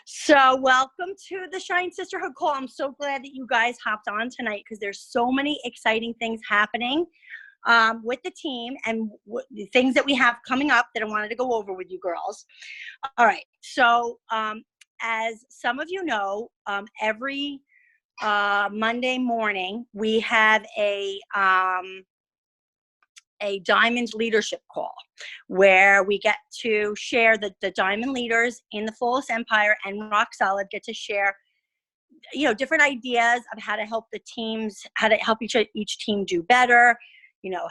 So, welcome to the Shine Sisterhood call. I'm so glad that you guys hopped on tonight because there's so many exciting things happening with the team and the things that we have coming up that I wanted to go over with you girls. All right. So, as some of you know, every Monday morning we have a Diamond leadership call where we get to share the Diamond leaders in the Flawless Empire and Rock Solid get to share, different ideas of how to help the teams, how to help each team do better,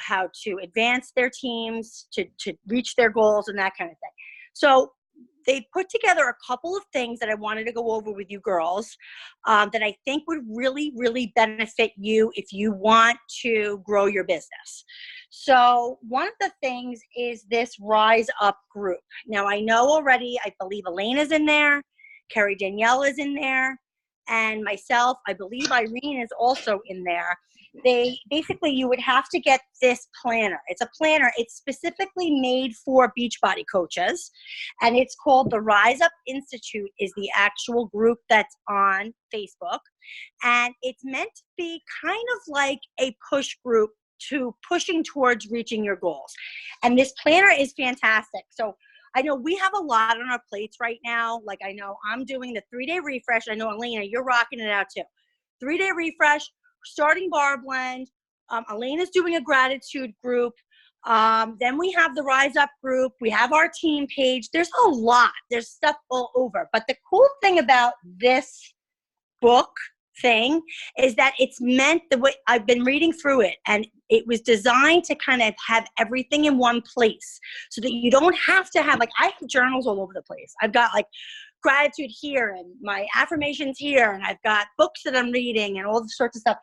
how to advance their teams to reach their goals and that kind of thing. So they put together a couple of things that I wanted to go over with you girls that I think would really, really benefit you if you want to grow your business. So one of the things is this Rise Up group. Now I know already, I believe Elena's in there, Carrie Danielle is in there, and myself, I believe Irene is also in there. You would have to get this planner. It's a planner. It's specifically made for Beachbody coaches, and it's called the Rise Up Institute is the actual group that's on Facebook, and it's meant to be kind of like a push group to pushing towards reaching your goals. And this planner is fantastic. So I know we have a lot on our plates right now. Like I know I'm doing the 3-day refresh. I know Elena, you're rocking it out too. 3-day refresh, starting bar blend. Elena's doing a gratitude group. Then we have the Rise Up group. We have our team page. There's a lot. There's stuff all over. But the cool thing about this book thing is that it's meant the way I've been reading through it, and it was designed to kind of have everything in one place so that you don't have to have, like, I have journals all over the place. I've got like gratitude here and my affirmations here, and I've got books that I'm reading and all the sorts of stuff.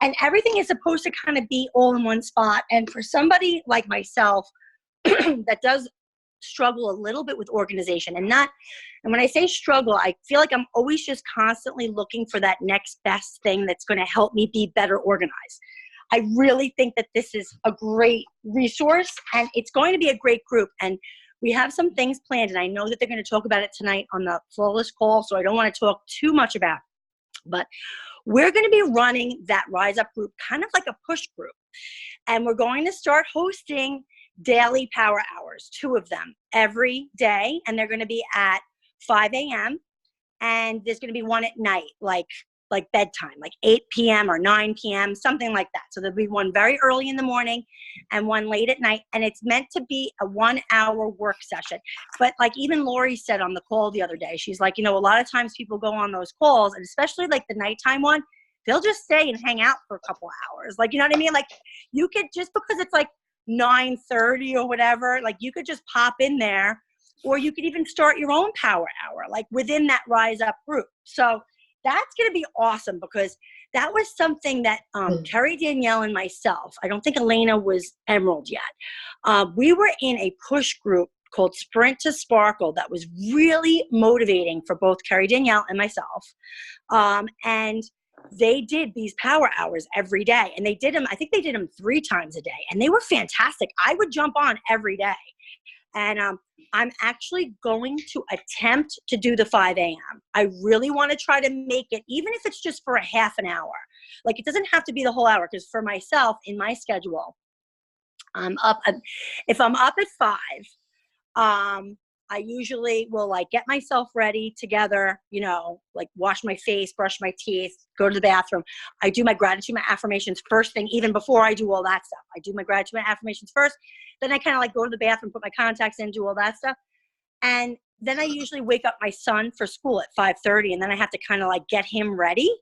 And everything is supposed to kind of be all in one spot. And for somebody like myself that does struggle a little bit with organization and when I say struggle, I feel like I'm always just constantly looking for that next best thing that's going to help me be better organized. I really think that this is a great resource and it's going to be a great group. And we have some things planned, and I know that they're going to talk about it tonight on the Flawless call, so I don't want to talk too much about it. But we're going to be running that Rise Up group kind of like a push group. And we're going to start hosting daily power hours, 2 of them every day. And they're going to be at 5 a.m. And there's going to be one at night, like bedtime, like 8 p.m. or 9 p.m., something like that. So there'll be one very early in the morning and one late at night. And it's meant to be a 1-hour work session. But like even Lori said on the call the other day, she's like, a lot of times people go on those calls, and especially like the nighttime one, they'll just stay and hang out for a couple of hours. Like, you know what I mean? Like you could, just because it's like 9:30 or whatever, like you could just pop in there, or you could even start your own power hour, like within that Rise Up group. So that's going to be awesome, because that was something that Carrie Danielle and myself, I don't think Elena was Emerald yet. We were in a push group called Sprint to Sparkle that was really motivating for both Carrie Danielle and myself. And they did these power hours every day, and they did them, I think they did them 3 times a day, and they were fantastic. I would jump on every day. And I'm actually going to attempt to do the 5 a.m. I really want to try to make it, even if it's just for a half an hour. Like it doesn't have to be the whole hour, because for myself in my schedule, if I'm up at 5, I usually will like get myself ready together, like wash my face, brush my teeth, go to the bathroom. I do my gratitude, my affirmations first thing, even before I do all that stuff. I do my gratitude, my affirmations first. Then I kind of like go to the bathroom, put my contacts in, do all that stuff. And then I usually wake up my son for school at 5:30, and then I have to kind of like get him ready.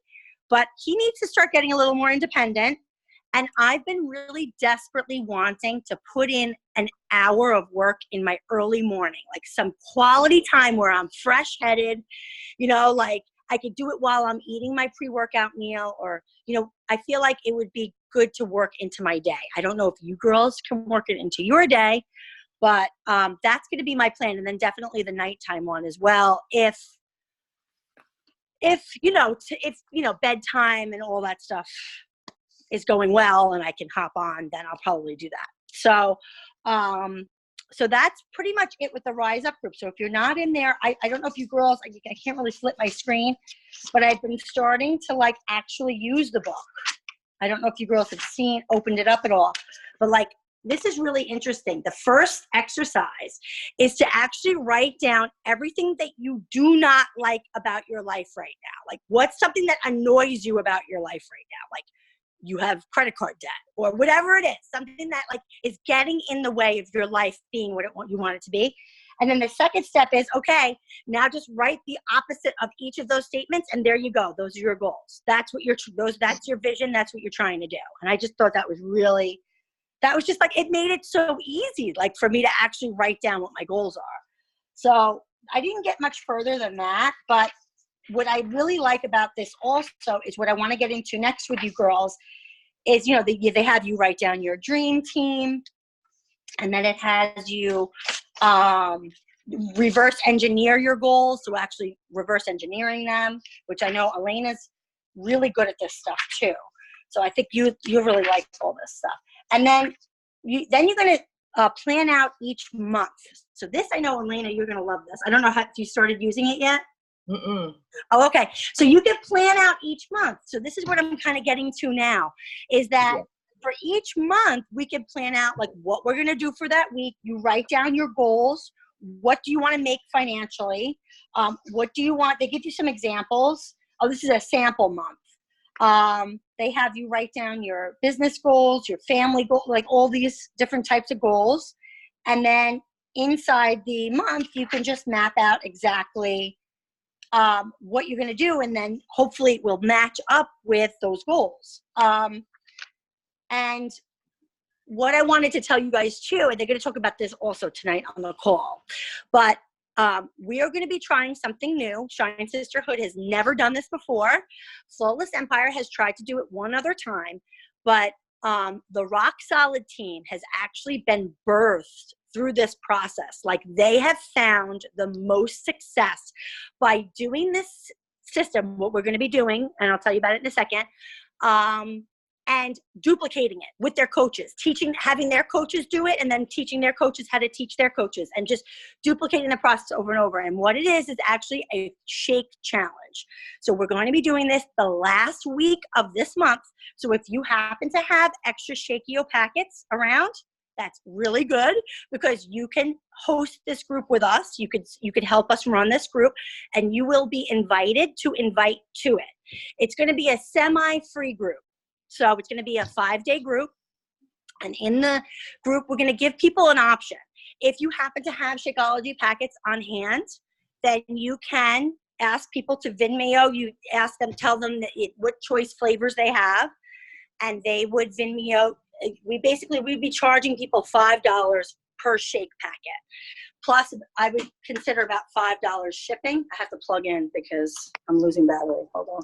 But he needs to start getting a little more independent. And I've been really desperately wanting to put in an hour of work in my early morning, like some quality time where I'm fresh-headed, like I could do it while I'm eating my pre-workout meal, or, I feel like it would be good to work into my day. I don't know if you girls can work it into your day, but that's going to be my plan. And then definitely the nighttime one as well. If bedtime and all that stuff is going well and I can hop on, then I'll probably do that. So So that's pretty much it with the Rise Up group. So if you're not in there, I don't know if you girls, I can't really flip my screen, but I've been starting to like actually use the book. I don't know if you girls have opened it up at all, but like, this is really interesting. The first exercise is to actually write down everything that you do not like about your life right now. Like, what's something that annoys you about your life right now? Like, you have credit card debt or whatever it is, something that like is getting in the way of your life being what you want it to be. And then the second step is, okay, now just write the opposite of each of those statements. And there you go. Those are your goals. That's what that's your vision. That's what you're trying to do. And I just thought that was just like, it made it so easy, like for me to actually write down what my goals are. So I didn't get much further than that, but what I really like about this also is what I want to get into next with you girls is, you know, they have you write down your dream team, and then it has you reverse engineer your goals. So actually reverse engineering them, which I know Elena's really good at this stuff too. So I think you really like all this stuff. And then you're going to plan out each month. So this, I know, Elena, you're going to love this. I don't know if you started using it yet. Mm-mm. Oh, okay. So you can plan out each month. So this is what I'm kind of getting to now, is that for each month, we can plan out like what we're going to do for that week. You write down your goals. What do you want to make financially? What do you want? They give you some examples. Oh, this is a sample month. They have you write down your business goals, your family goals, like all these different types of goals. And then inside the month, you can just map out exactly what you're going to do, and then hopefully it will match up with those goals. And what I wanted to tell you guys too, and they're going to talk about this also tonight on the call, but we are going to be trying something new. Shine Sisterhood has never done this before. Flawless Empire has tried to do it one other time, but the Rock Solid team has actually been birthed through this process. Like, they have found the most success by doing this system, what we're going to be doing, and I'll tell you about it in a second, and duplicating it with their coaches, having their coaches do it, and then teaching their coaches how to teach their coaches, and just duplicating the process over and over. And what it is actually a shake challenge. So we're going to be doing this the last week of this month. So if you happen to have extra Shake-Yo packets around, that's really good, because you can host this group with us. You could help us run this group, and you will be invited to invite to it. It's going to be a semi-free group. So it's going to be a 5-day group. And in the group, we're going to give people an option. If you happen to have Shakeology packets on hand, then you can ask people to Venmo. You ask them, tell them what choice flavors they have, and they would Venmo. We'd be charging people $5 per shake packet. Plus, I would consider about $5 shipping. I have to plug in because I'm losing battery. Hold on.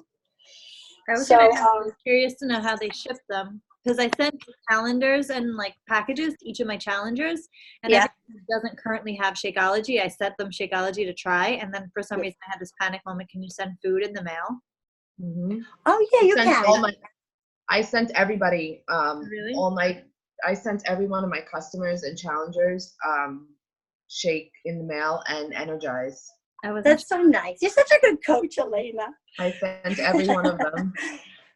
I was curious to know how they ship them, because I sent calendars and like packages to each of my challengers, and everyone who doesn't currently have Shakeology, I sent them Shakeology to try, and then for some reason I had this panic moment. Can you send food in the mail? Mm-hmm. Oh yeah, you can. I sent everybody, really? I sent every one of my customers and challengers Shake in the mail and Energize. That's so nice. You're such a good coach, Elena. I sent every one of them.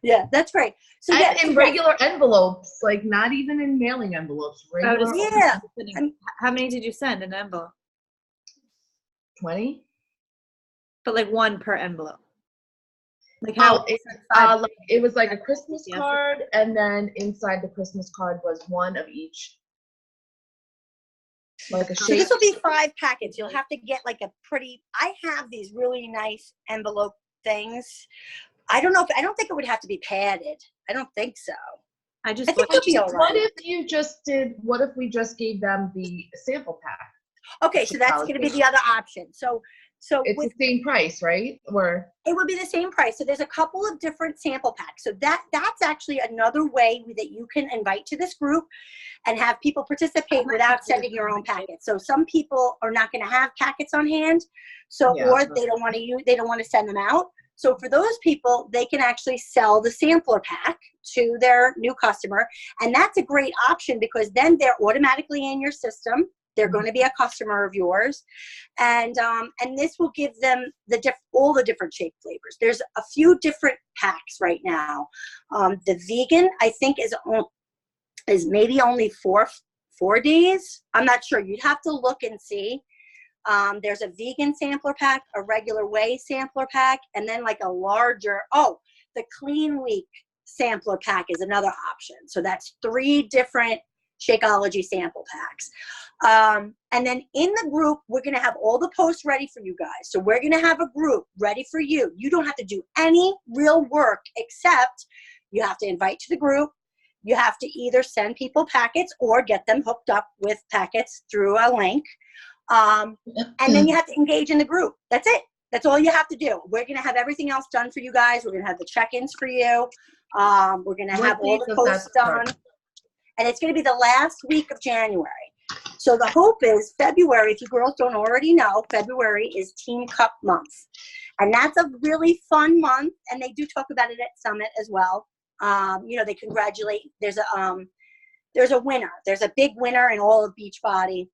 Yeah, that's great. So and in regular envelopes, like not even in mailing envelopes. Regular How many did you send in an envelope? 20. But like one per envelope. Like how? It was like a Christmas card, and then inside the Christmas card was one of each. Like a so this will be 5 packets. You'll have to get like a pretty. I have these really nice envelope things. I don't think it would have to be padded. I don't think so. I think it'll be all right. What if we just gave them the sample pack? Okay, so that's going to be the other option. So it's the same price, right? Or it would be the same price. So there's a couple of different sample packs. So that's actually another way that you can invite to this group and have people participate without sending your own packets. So some people are not going to have packets on hand, or they don't want to send them out. So for those people, they can actually sell the sampler pack to their new customer, and that's a great option because then they're automatically in your system. They're going to be a customer of yours, and this will give them all the different shake flavors. There's a few different packs right now. The vegan, I think, is maybe only four days. I'm not sure. You'd have to look and see. There's a vegan sampler pack, a regular whey sampler pack, and then like a larger, the clean week sampler pack is another option. So that's 3 different Shakeology sample packs. And then in the group, we're going to have all the posts ready for you guys. So we're going to have a group ready for you. You don't have to do any real work, except you have to invite to the group. You have to either send people packets or get them hooked up with packets through a link. And then you have to engage in the group. That's it. That's all you have to do. We're going to have everything else done for you guys. We're going to have the check-ins for you. We're going to have all the posts done. And it's going to be the last week of January. So the hope is February, if you girls don't already know, February is Team Cup month. And that's a really fun month. And they do talk about it at Summit as well. They congratulate. There's a winner. There's a big winner in all of Beachbody.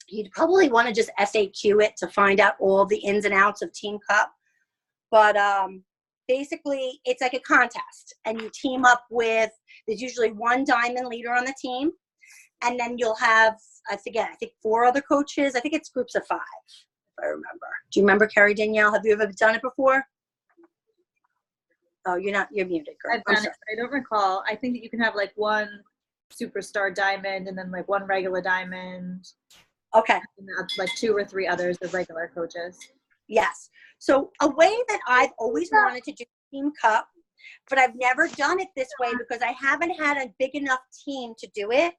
You'd probably want to just FAQ it to find out all the ins and outs of Team Cup. But basically, it's like a contest. And you team up with, there's usually 1 diamond leader on the team. And then you'll have, I think 4 other coaches. I think it's groups of 5, if I remember. Do you remember, Carrie Danielle? Have you ever done it before? Oh, you're muted, girl. I've done it, but I don't recall. I think that you can have like 1 superstar diamond and then like 1 regular diamond. Okay. And that's like 2 or 3 others of regular coaches. Yes. So a way that I've always wanted to do Team Cup, but I've never done it this way because I haven't had a big enough team to do it,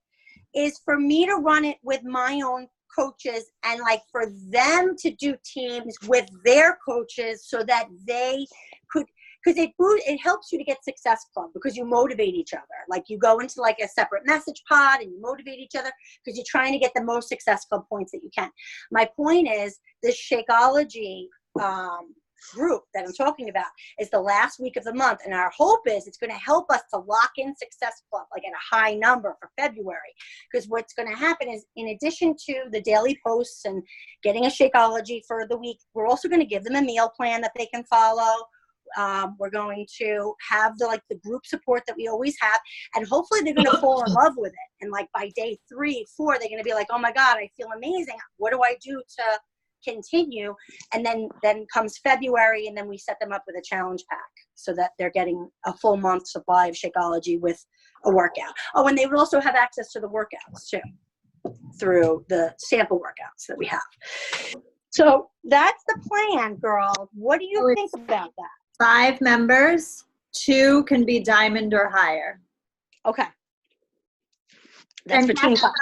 is for me to run it with my own coaches and like for them to do teams with their coaches so that they could, because it helps you to get Success Club because you motivate each other. Like you go into like a separate message pod and you motivate each other because you're trying to get the most Success Club points that you can. My point is this Shakeology group that I'm talking about is the last week of the month. And our hope is it's going to help us to lock in Success Club, like at a high number for February. Because what's going to happen is in addition to the daily posts and getting a Shakeology for the week, we're also going to give them a meal plan that they can follow. We're going to have the group support that we always have, and hopefully they're going to fall in love with it. And like by day 3, 4, they're going to be like, oh my God, I feel amazing. What do I do to continue? And then comes February, and then we set them up with a challenge pack so that they're getting a full month supply of Shakeology with a workout. Oh, and they would also have access to the workouts too through the sample workouts that we have. So that's the plan, girl. What do you think about that? 5 members, 2 can be diamond or higher. Okay. That's for Team Cup.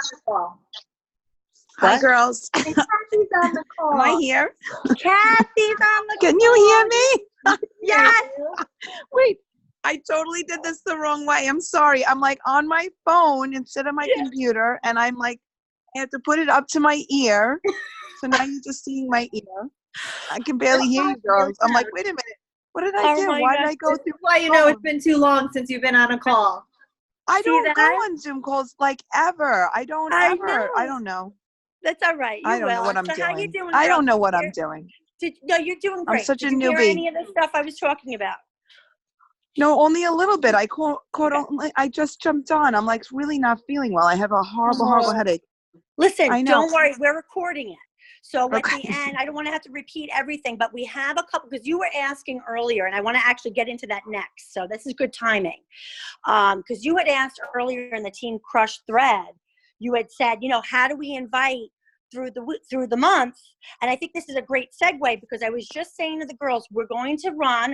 Hi, girls. Kathy's on the call. Am I here? Kathy's on the call. Can you hear me? Yes. Wait, I totally did this the wrong way. I'm sorry. I'm like on my phone instead of my computer, and I'm like, I have to put it up to my ear. So now you're just seeing my ear. I can barely hear you, girls. I'm like, wait a minute. What did I do? Why did I go through? That's why you know it's been too long since you've been on a call. I don't go on Zoom calls like ever. I don't know. That's all right. I don't know what I'm doing. How you doing, I girl? don't know what I'm doing. No, you're doing great. I'm such a Did you hear newbie. any of the stuff I was talking about? No, only a little bit. I just jumped on. I'm like really not feeling well. I have a horrible headache. Listen, don't worry. We're recording it. So at the end, I don't want to have to repeat everything, but we have a couple, because you were asking earlier, and I want to actually get into that next. So this is good timing. Because you had asked earlier in the Team Crush thread, you had said, how do we invite through the month? And I think this is a great segue, because I was just saying to the girls, we're going to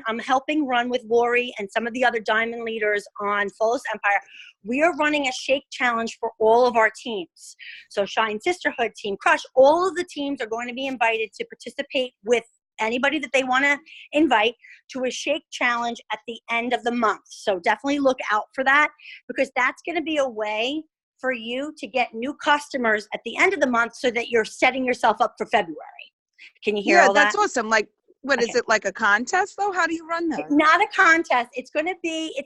I'm helping run with Lori and some of the other diamond leaders on Fullest Empire. We are running a shake challenge for all of our teams. So Shine Sisterhood, Team Crush, all of the teams are going to be invited to participate with anybody that they want to invite to a shake challenge at the end of the month. So definitely look out for that, because that's going to be a way for you to get new customers at the end of the month so that you're setting yourself up for February. Can you hear all that? Yeah, that's awesome. Like, What is it, like a contest though? How do you run that? Not a contest. It's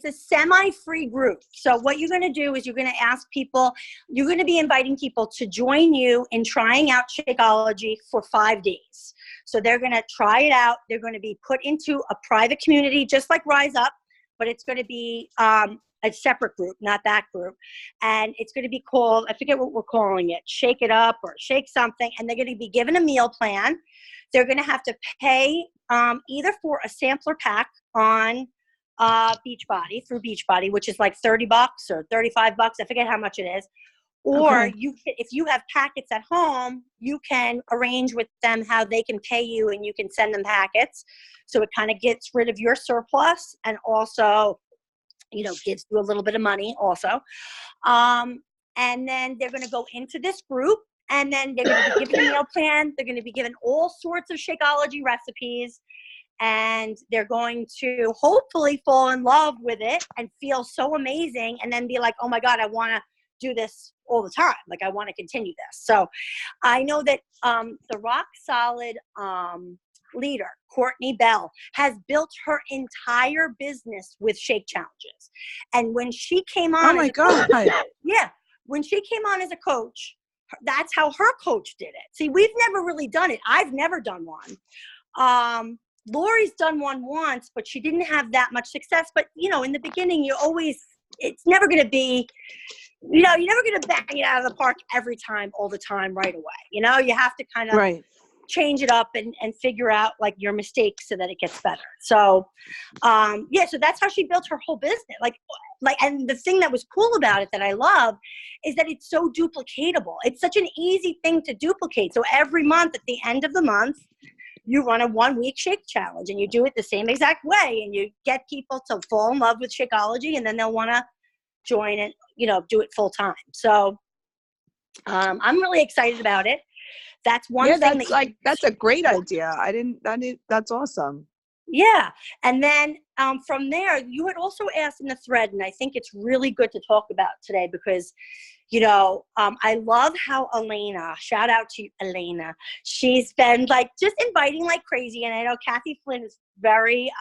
a semi-free group. So what you're going to do is you're going to ask people, you're going to be inviting people to join you in trying out Shakeology for 5 days. So they're going to try it out. They're going to be put into a private community, just like Rise Up, but it's going to be a separate group, not that group. And it's going to be called, I forget what we're calling it, Shake It Up or Shake Something. And they're going to be given a meal plan. They're going to have to pay either for a sampler pack on Beachbody, through Beachbody, which is like $30 or $35. I forget how much it is. Or if you have packets at home, you can arrange with them how they can pay you and you can send them packets. So it kind of gets rid of your surplus and also, gives you a little bit of money also. And then they're going to go into this group. And then they're going to be given a meal plan. They're going to be given all sorts of Shakeology recipes. And they're going to hopefully fall in love with it and feel so amazing and then be like, oh my God, I want to do this all the time. Like, I want to continue this. So I know that the Rock Solid leader, Courtney Bell, has built her entire business with shake challenges. And when she came on, oh my God. When she came on as a coach, that's how her coach did it. See, we've never really done it. I've never done one. Lori's done one once, but she didn't have that much success. But, in the beginning, it's never going to be, you're never going to bang it out of the park every time, all the time, right away. You have to kind of change it up and figure out like your mistakes so that it gets better. So, so that's how she built her whole business. And the thing that was cool about it that I love is that it's so duplicatable. It's such an easy thing to duplicate. So every month, at the end of the month, you run a 1-week shake challenge and you do it the same exact way. And you get people to fall in love with Shakeology and then they'll want to join it, do it full time. So I'm really excited about it. That's one thing. That's a great idea. That's awesome. Yeah. And then from there, you had also asked in the thread, and I think it's really good to talk about today because, I love how Elena, shout out to Elena, she's been just inviting like crazy. And I know Kathy Flynn is very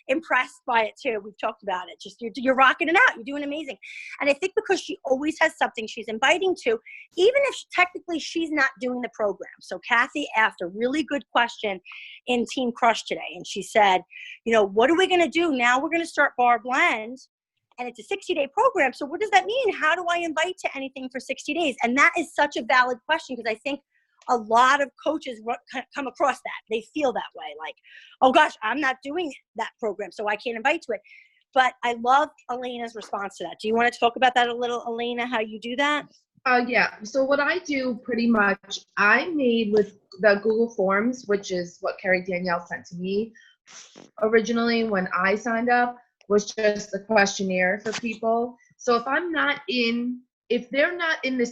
impressed by it too. We've talked about it. Just you're rocking it out. You're doing amazing. And I think because she always has something she's inviting to, even if technically she's not doing the program. So Kathy asked a really good question in Team Crush today. And she said, what are we going to do? Now we're going to start Bar Blend. And it's a 60-day program. So what does that mean? How do I invite to anything for 60 days? And that is such a valid question because I think a lot of coaches come across that. They feel that way. Like, oh gosh, I'm not doing that program, so I can't invite to it. But I love Elena's response to that. Do you want to talk about that a little, Elena, how you do that? Yeah. So what I do pretty much, I made with the Google Forms, which is what Carrie Danielle sent to me originally when I signed up, was just a questionnaire for people. So if they're not in the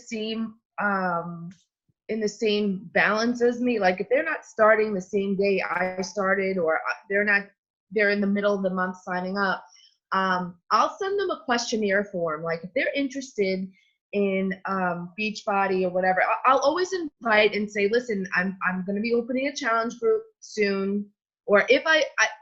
same balance as me, like if they're not starting the same day I started, or they're in the middle of the month signing up, I'll send them a questionnaire form. Like if they're interested in Beachbody or whatever, I'll always invite and say, listen, I'm going to be opening a challenge group soon. Or if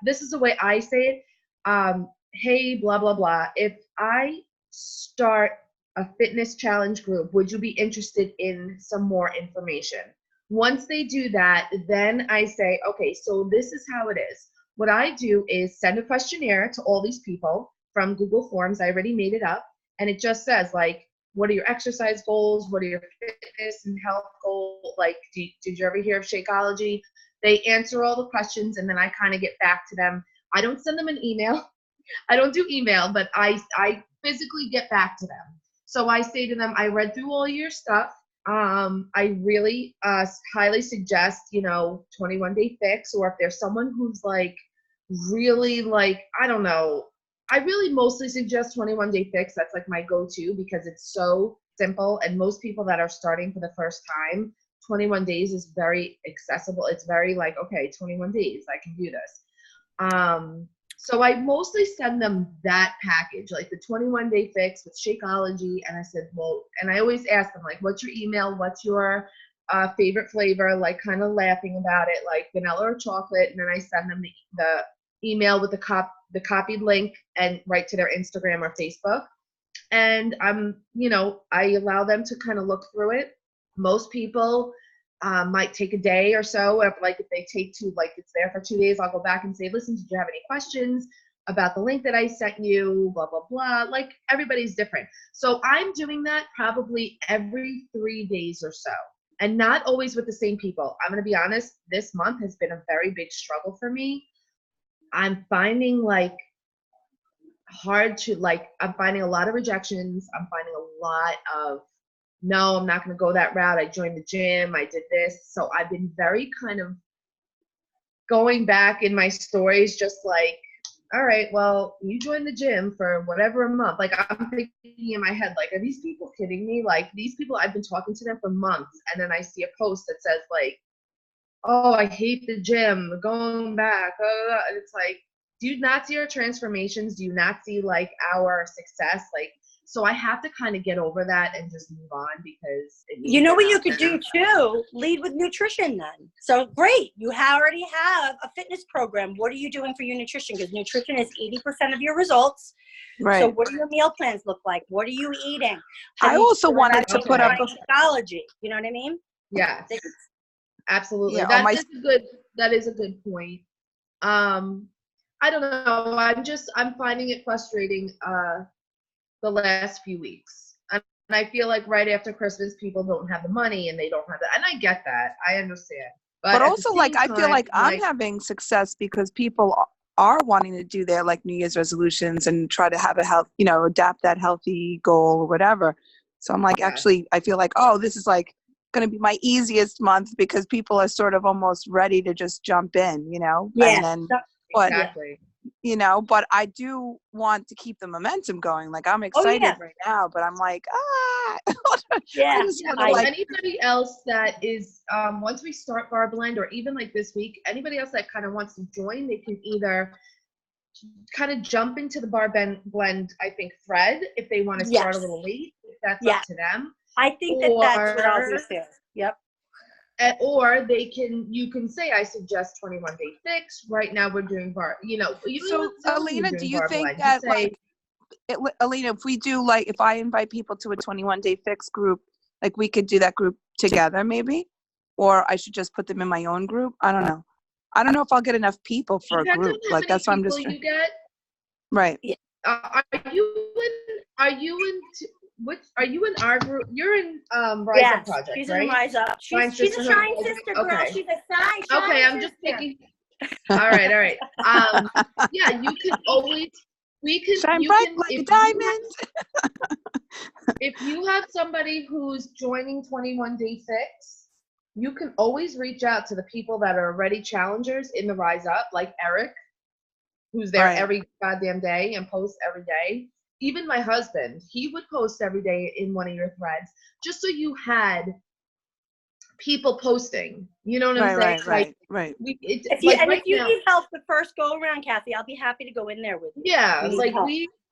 this is the way I say it, hey, blah, blah, blah. If I start a fitness challenge group, would you be interested in some more information? Once they do that, then I say, okay, so this is how it is. What I do is send a questionnaire to all these people from Google Forms. I already made it up. And it just says like, what are your exercise goals? What are your fitness and health goals? Like, did you ever hear of Shakeology? They answer all the questions and then I kind of get back to them. I don't send them an email. I don't do email, but I physically get back to them. So I say to them, I read through all your stuff. I really highly suggest, 21-day fix, or if there's someone who's like really like, I don't know, I really mostly suggest 21-day fix. That's like my go-to because it's so simple. And most people that are starting for the first time, 21 days is very accessible. It's very like, okay, 21 days, I can do this. So I mostly send them that package, like the 21-day fix with Shakeology. And I said, well, and I always ask them, like, what's your email? What's your favorite flavor, like kind of laughing about it, like vanilla or chocolate, and then I send them the email with the copied link and right to their Instagram or Facebook. And I allow them to kind of look through it. Most people might take a day or so. If they take it's there for 2 days, I'll go back and say, listen, did you have any questions about the link that I sent you? Blah, blah, blah. Like, everybody's different. So I'm doing that probably every 3 days or so, and not always with the same people. I'm going to be honest, this month has been a very big struggle for me. I'm finding I'm finding a lot of rejections. I'm finding a lot of, no, I'm not going to go that route. I joined the gym. I did this. So I've been very kind of going back in my stories, just like, all right, well, you joined the gym for whatever a month. Like, I'm thinking in my head, like, are these people kidding me? Like, these people, I've been talking to them for months. And then I see a post that says, like, oh, I hate the gym, going back. And it's like, do you not see our transformations? Do you not see like our success? Like, so I have to kind of get over that and just move on, because you know what you could do too? Lead with nutrition then. So great, you already have a fitness program. What are you doing for your nutrition? Because nutrition is 80% of your results. Right. So what do your meal plans look like? What are you eating? I also wanted to put up psychology. You know what I mean? Yes, absolutely. Yeah, that is a good point. I don't know. I'm finding it frustrating the last few weeks. And I feel like right after Christmas, people don't have the money and they don't have and I get that. I understand. But also, like, I feel like I'm having success because people are wanting to do their like New Year's resolutions and try to have adapt that healthy goal or whatever. So I'm like, actually, I feel like, oh, this is like going to be my easiest month because people are sort of almost ready to just jump in, Yeah. And then, but, exactly. But I do want to keep the momentum going. Like, I'm excited right now, but I'm like, yeah. Anybody else that is, once we start Bar Blend, or even like this week, anybody else that kind of wants to join, they can either kind of jump into the Bar Blend, I think, thread if they want to start a little late. If that's up to them. I think that's what I'll do too. Yep. Or you can say, I suggest 21 Day Fix. Right now we're doing bar, So Alina, do you think that Alina, if I invite people to a 21 Day Fix group, like we could do that group together maybe? Or I should just put them in my own group? I don't know. I don't know if I'll get enough people for a group. Like, that's what I'm just you get. Right. Are you in our group? You're in Rise Up Project, she's right? In Rise Up. She's a shine sister, girl. Okay. She's a shine Okay, I'm just thinking. All right. Yeah, you can always. Shine bright like a diamond. If you have somebody who's joining 21 Day Fix, you can always reach out to the people that are already challengers in the Rise Up, like Eric, who's there every goddamn day and posts every day. Even my husband, he would post every day in one of your threads, just so you had people posting. You know what I'm saying? Right. If you need help the first go around, Kathy, I'll be happy to go in there with you. Yeah, like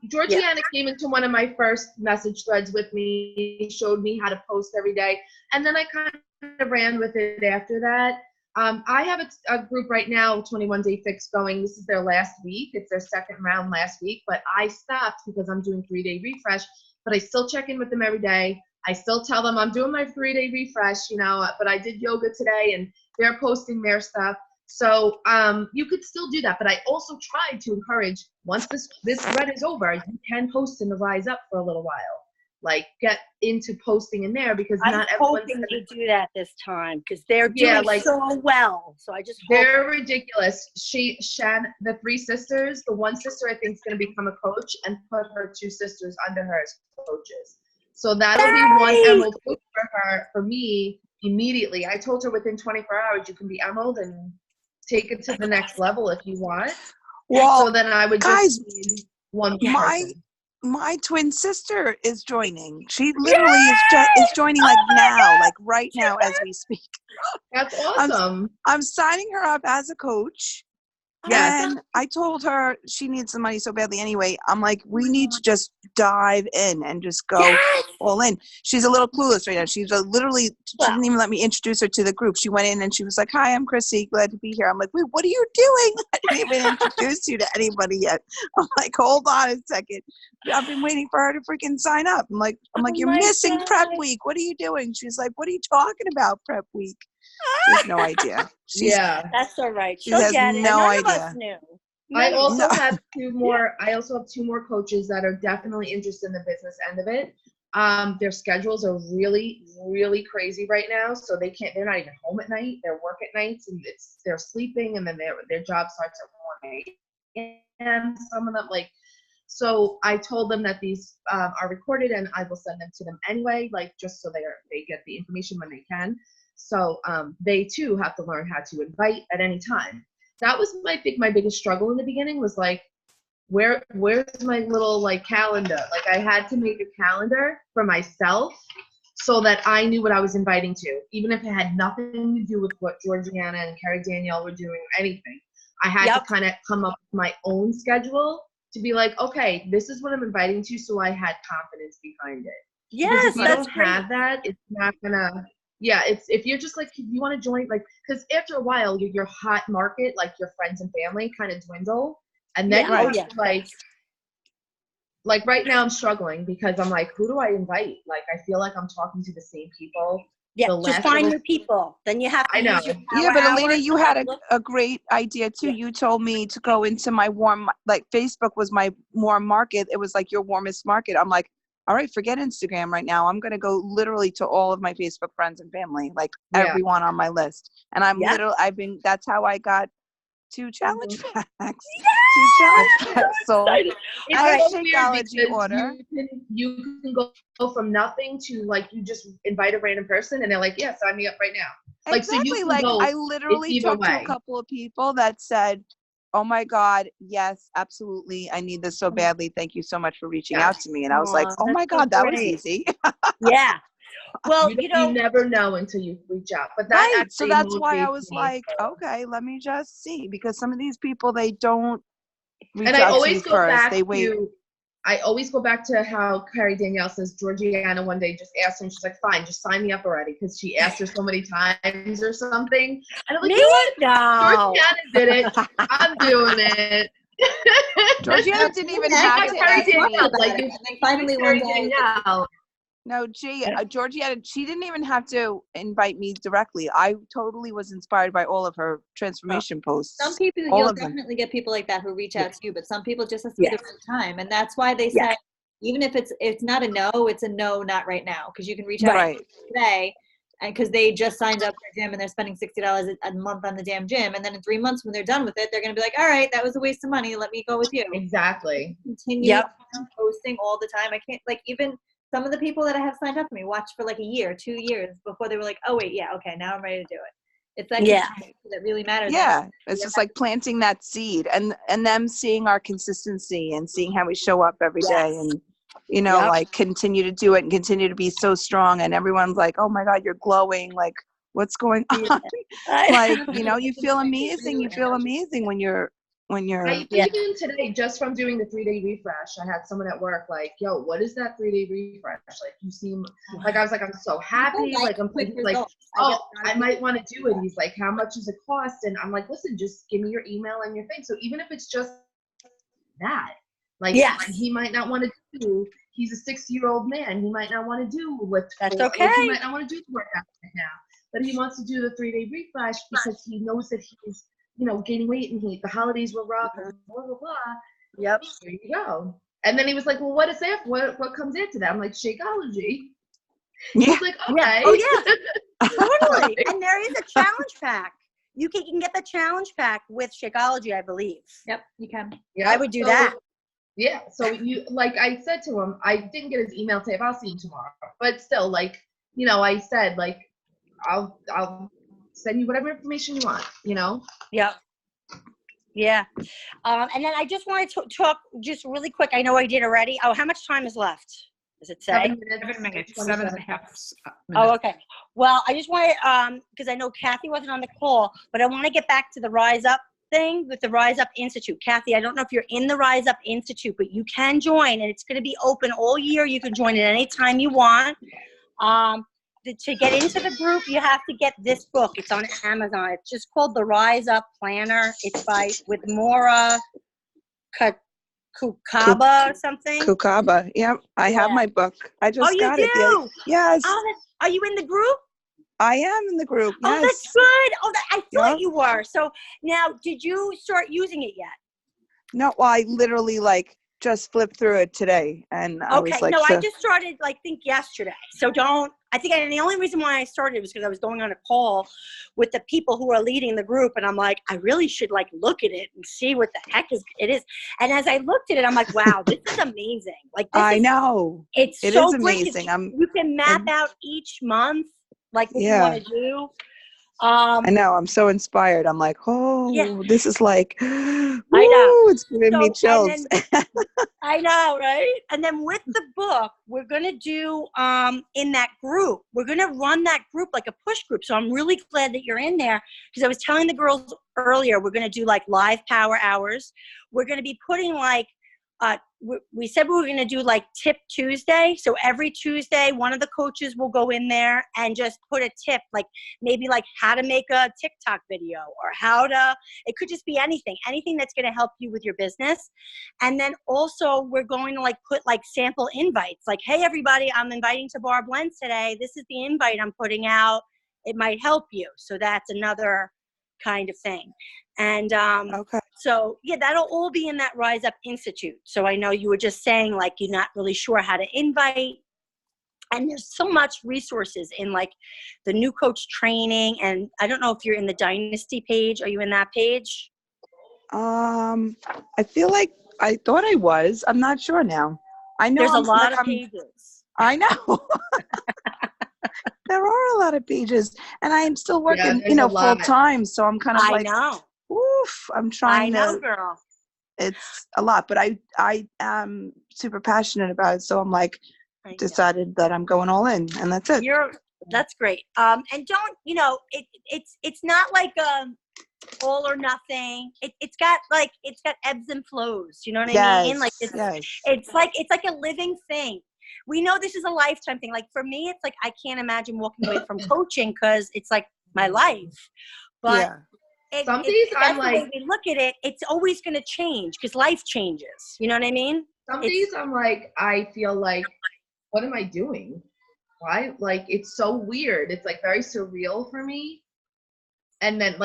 Georgiana came into one of my first message threads with me, showed me how to post every day, and then I kind of ran with it after that. I have a group right now, 21 Day Fix, going. This is their last week. It's their second round last week, but I stopped because I'm doing 3-day refresh, but I still check in with them every day. I still tell them I'm doing my 3-day refresh, but I did yoga today and they're posting their stuff. So you could still do that. But I also tried to encourage, once this thread is over, you can post in the Rise Up for a little while. Like, get into posting in there, because not everyone's hoping they do that this time, because they're doing so well. So I just they're ridiculous. The 3 sisters, the one sister I think is going to become a coach and put her 2 sisters under her as coaches. So that'll be one emerald coach for me immediately. I told her within 24 hours you can be emerald and take it to the next level if you want. Well, so then I would just need one person. My twin sister is joining. She literally is joining like now, like right now as we speak. That's awesome. I'm signing her up as a coach. Yes. And I told her she needs the money so badly anyway. I'm like, we need to just dive in and just go all in. She's a little clueless right now. She's literally, she didn't even let me introduce her to the group. She went in and she was like, hi, I'm Chrissy. Glad to be here. I'm like, wait, what are you doing? I didn't even introduce you to anybody yet. I'm like, hold on a second. I've been waiting for her to freaking sign up. I'm like, you're missing prep week. What are you doing? She's like, what are you talking about, prep week? She has no idea. That's all right. She She'll has get it. no None idea. of us knew. I also have two more. I also have two more coaches that are definitely interested in the business end of it. Their schedules are really, really crazy right now. So they're not even home at night. They work at nights and they're sleeping, and then their job starts at 1 a.m. Some of them so I told them that these are recorded and I will send them to them anyway, just so they get the information when they can. So they too have to learn how to invite at any time. That was my biggest struggle in the beginning was where's my little calendar? I had to make a calendar for myself so that I knew what I was inviting to, even if it had nothing to do with what Georgiana and Carrie Danielle were doing or anything. I had to kind of come up with my own schedule to be like, okay, this is what I'm inviting to, so I had confidence behind it. Yes, because if you that's don't great. have that, it's not gonna. Yeah, it's if you're just if you want to join, because after a while, your hot market, your friends and family, kind of dwindle, and then like right now, I'm struggling because I'm like, who do I invite? I feel like I'm talking to the same people. Yeah, just find new people. Then you have to use your Yeah, but Alina, you had look. a great idea too. You told me to go into my warm, Facebook was my warm market. It was your warmest market. I'm like, all right, forget Instagram right now. I'm going to go literally to all of my Facebook friends and family, everyone on my list. And that's how I got 2 challenge packs. Yes! 2 challenge packs. So it's I so Shakeology order. You can go from nothing to you just invite a random person and they're like, yeah, sign me up right now. Exactly. So I literally talked to a couple of people that said, oh my God, yes, absolutely. I need this so badly. Thank you so much for reaching out to me. And I was like, oh my God, that was easy. Yeah. Well, you never know until you reach out. But so that's why I was like, okay, let me just see, because some of these people, they don't reach out to you first. They wait. I always go back to how Carrie Danielle says Georgiana one day just asked her, and she's like, fine, just sign me up already, because she asked her so many times or something. And I'm like, you know what? No. Georgiana did it. I'm doing it. Georgiana didn't even have to ask me. Finally one day. No, Georgiana, she didn't even have to invite me directly. I totally was inspired by all of her transformation posts. Some people, you'll definitely get people like that who reach out to you, but some people just have to be the right time. And that's why they say, even if it's not a no, it's a no, not right now. Because you can reach out today, and because they just signed up for a gym and they're spending $60 a month on the damn gym. And then in 3 months, when they're done with it, they're going to be like, all right, that was a waste of money. Let me go with you. Exactly. Continue posting all the time. I can't, even some of the people that I have signed up for me watched for a year, 2 years before they were like, oh wait, yeah, okay, now I'm ready to do it. It's that that really matters. Yeah, it's just planting that seed and them seeing our consistency and seeing how we show up every day and continue to do it and continue to be so strong, and everyone's like, oh my God, you're glowing, what's going on? You feel amazing. You feel amazing when you're even today, just from doing the 3-day refresh, I had someone at work yo, what is that 3-day refresh? You seem I was I'm so happy. I'm oh, I might want to do it. He's like, how much does it cost? And I'm like, listen, just give me your email and your thing. So even if it's just that, he might not want to do. He's a 60-year-old man. He might not want to do that's okay. He might not want to do the workout right now, but he wants to do the 3-day refresh because he knows that he's gaining weight and the holidays were rough and blah, blah, blah. Yep. There you go. And then he was like, well, what is that? What comes into that? I'm like, Shakeology. He's like, okay. Oh, yeah. Totally. And there is a challenge pack. You can get the challenge pack with Shakeology, I believe. Yep, you can. Yeah, I would do that. Yeah. So I said to him, I didn't get his email today, but I'll see him tomorrow. But still, I said, I'll send you whatever information you want, Yep. Yeah. And then I just wanted to talk just really quick. I know I did already. Oh, how much time is left? Does it say? 7 minutes. 7.5 minutes. Oh, okay. Well, I just wanted, because I know Kathy wasn't on the call, but I want to get back to the Rise Up thing with the Rise Up Institute. Kathy, I don't know if you're in the Rise Up Institute, but you can join, and it's going to be open all year. You can join at any time you want. To get into the group, you have to get this book. It's on Amazon. It's just called The Rise Up Planner. It's with Maura Kukaba or something. Kukaba. Yep. I have my book. I just you got do? it. Yes. Are you in the group? I am in the group. Yes. Oh, that's good. Oh, I thought you were. So now, did you start using it yet? No, well, I literally just flipped through it today, and I was like, I just started think yesterday. So the only reason why I started was because I was going on a call with the people who are leading the group, and I'm like, I really should look at it and see what the heck it is. And as I looked at it, I'm like, wow, this is amazing. I know. It is so amazing. Great. You can map out each month what you want to do. I know. I'm so inspired. I'm like, this is woo, I know. It's giving me chills. I know, right? And then with the book, we're going to do in that group, we're going to run that group like a push group. So I'm really glad that you're in there, because I was telling the girls earlier, we're going to do live power hours. We're going to be putting we said we were going to do Tip Tuesday. So every Tuesday, one of the coaches will go in there and just put a tip, maybe how to make a TikTok video, or it could just be anything that's going to help you with your business. And then also we're going to put sample invites, hey, everybody, I'm inviting to Bar Blends today. This is the invite I'm putting out. It might help you. So that's another kind of thing. And so that'll all be in that Rise Up Institute. So I know you were just saying you're not really sure how to invite, and there's so much resources in the new coach training. And I don't know if you're in the Dynasty page. Are you in that page? I feel I thought I was. I'm not sure now. I know there's a lot of pages. I know. There are a lot of pages, and I am still working, full time. So I'm kind of I know. Oof, I'm trying I know, girl. It's a lot, but I am super passionate about it. So I'm decided that I'm going all in, and that's it. That's great. And don't, it's not all or nothing. It's got ebbs and flows. You know what I mean? It's like a living thing. We know this is a lifetime thing. For me, it's I can't imagine walking away from coaching, because it's my life. But some days I'm the way we look at it, it's always going to change, because life changes. You know what I mean? Some days I'm I feel what am I doing? Why? It's so weird. It's very surreal for me. And then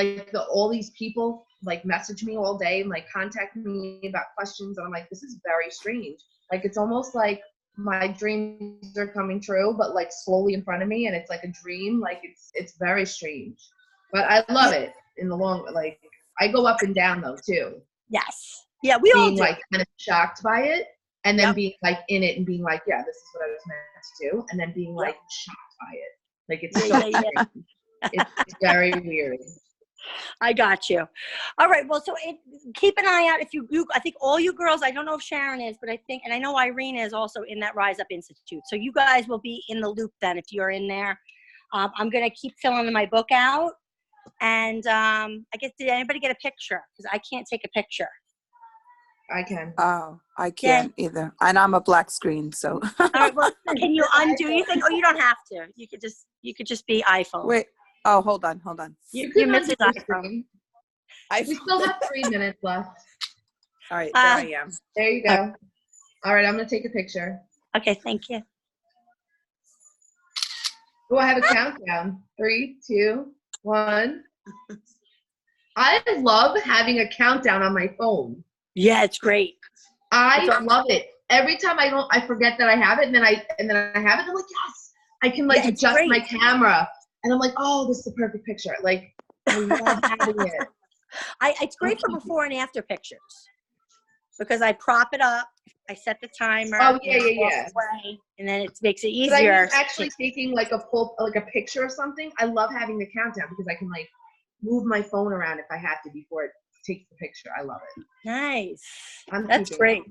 all these people message me all day and contact me about questions, and I'm this is very strange. It's almost my dreams are coming true, but slowly in front of me, and it's a dream. It's very strange, but I love it in the long. I go up and down though too. Yes. Yeah, we all being do. kind of shocked by it, and then being in it and being yeah, this is what I was meant to do, and then being shocked by it. It's so strange. It's very weird. I got you. All right. Well, so keep an eye out. If you, I think all you girls, I don't know if Sharon is, but I think, and I know Irene is also in that Rise Up Institute. So you guys will be in the loop then if you're in there. I'm going to keep filling my book out. And I guess, did anybody get a picture? Because I can't take a picture. I can. Oh, I can't either. And I'm a black screen, so. All right. Well, can you undo your thing? Oh, you don't have to. You could just be iPhone. Wait. Oh, hold on. You're Mrs. iPhone. We still have 3 minutes left. All right, there I am. There you go. All right, I'm going to take a picture. Okay, thank you. Oh, I have a countdown. 3, 2, 1. I love having a countdown on my phone. Yeah, it's great. I love it. Every time I forget that I have it, and then I have it. I'm yes, I can adjust my camera, and I'm oh, this is the perfect picture. I love having it. It's great for before and after pictures, because I prop it up, I set the timer. Oh yeah. And then it makes it easier. But actually taking a picture of something. I love having the countdown because I can move my phone around if I have to before it takes the picture. I love it. Nice. That's great.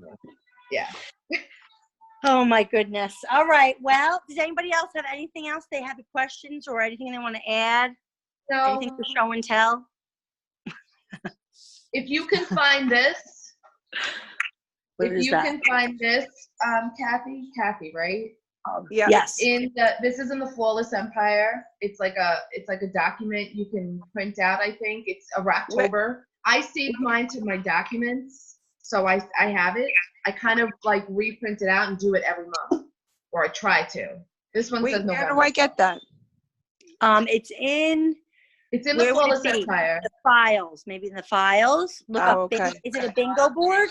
Yeah. Oh my goodness. All right. Well, does anybody else have anything else they have questions or anything they want to add? No. Anything for show and tell? if you can find this, What is that? can find this, Kathy, right? Yeah. Yes. This is in the Flawless Empire. It's like a document you can print out. I think it's a Rocktober. I saved mine to my documents, so I have it. I kind of like reprint it out and do it every month, or I try to. This one says Wait, where November. do I get that? It's in It's in where the would it Flawless be? Empire. The files, maybe in the files. Look Oh, up. okay. Is it a bingo board?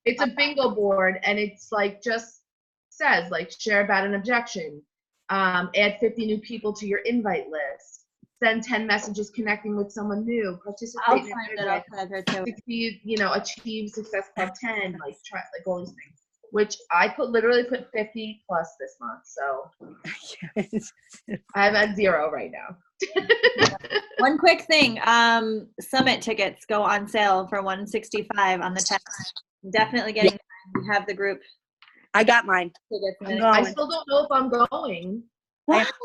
It's a bingo board, and it's like just says like share about an objection, add 50 new people to your invite list, send 10 messages connecting with someone new, participate I'll in find an it. event, I'll find her too. succeed, achieve success club 10, like try like all these things, which I literally put 50 plus this month, so I'm at 0 right now. One quick thing, summit tickets go on sale for $165 on the 10th. Definitely getting mine. We have the group I got mine. tickets. I'm I going. still don't know if I'm going.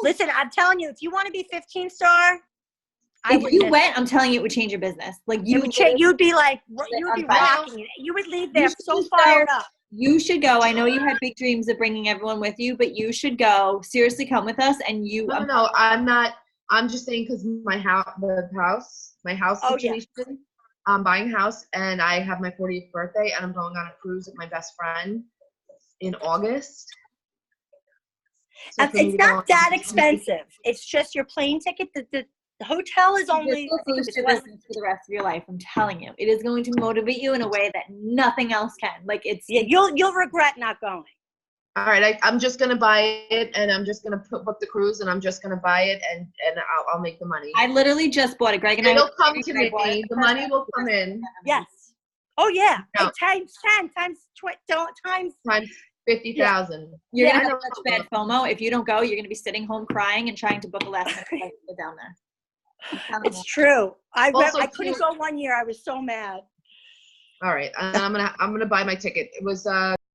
Listen, I'm telling you, if you want to be 15 star, If you went, I'm telling you, it would change your business. Like you'd be like, you would be on fire. rocking it. You would leave You there should so just fired go. up. You should go. I know you had big dreams of bringing everyone with you, but you should go. Seriously, come with us. And you. No, I'm not. I'm just saying because my house Oh, situation. I'm buying a house, and I have my 40th birthday, and I'm going on a cruise with my best friend in August. So It's not that expensive. It's just your plane ticket. The hotel is only. This will boost your business for the rest of your life. I'm telling you, it is going to motivate you in a way that nothing else can. Like it's. Yeah, you'll regret not going. All right, I'm just gonna buy it, and I'm just gonna book the cruise, and I'm just gonna buy it, and I'll make the money. I literally just bought it. Greg and It'll I. come to me. The money will come in. Yes. Oh yeah. No. Hey, times 10 times times. Times 50,000. You're Yeah, gonna I have such bad FOMO. If you don't go, you're gonna be sitting home crying and trying to book a last minute flight to go down there. I'm telling It's you. true. I Also, couldn't go one year. I was so mad. All right, and I'm gonna buy my ticket. It was